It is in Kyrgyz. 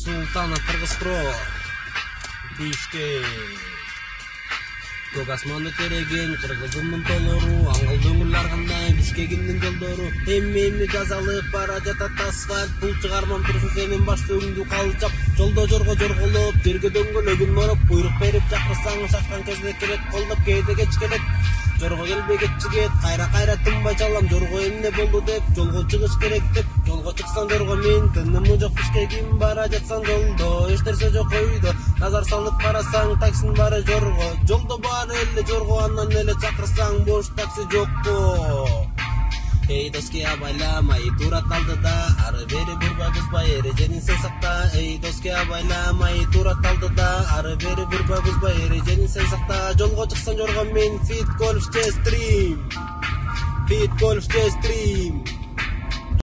Султанов Кыргызстро Бишкек көк асманды тереген кыргызымдын тоолору аңгал дөңүллөр кандай Бишкегимдин жолдору эмне жазалып бара жатат асфальт бул чыгармам турсун сенин баш сөөгүңдү калчап жолдо жорголоп жерге дөңгөлөгүн ороп буйрук берип чакырсаң шашкан кезде керек колдоп кээде кеч келет жорго келбей кетчигет кайра тынбай чалам жорго эмне болду деп жолго чыгыш керек деп жолго чыксаң жорго мин тынымы жок Бишкегим бара жатсаң жолдо эч нерсе жок ойдо назар салып карасаң таксинин баары жорго жолдо баары эле жорго андан эле чакырсаң бош такси жокко эй доске абайламай турат алдыда ары бери бурбай бузбай эрежени сен сакта эй доске абайламай турат алдыда ары бери бурбай бузбай эрежени сен сакта жолго чыксаң жорго мин Fit Golf J Stream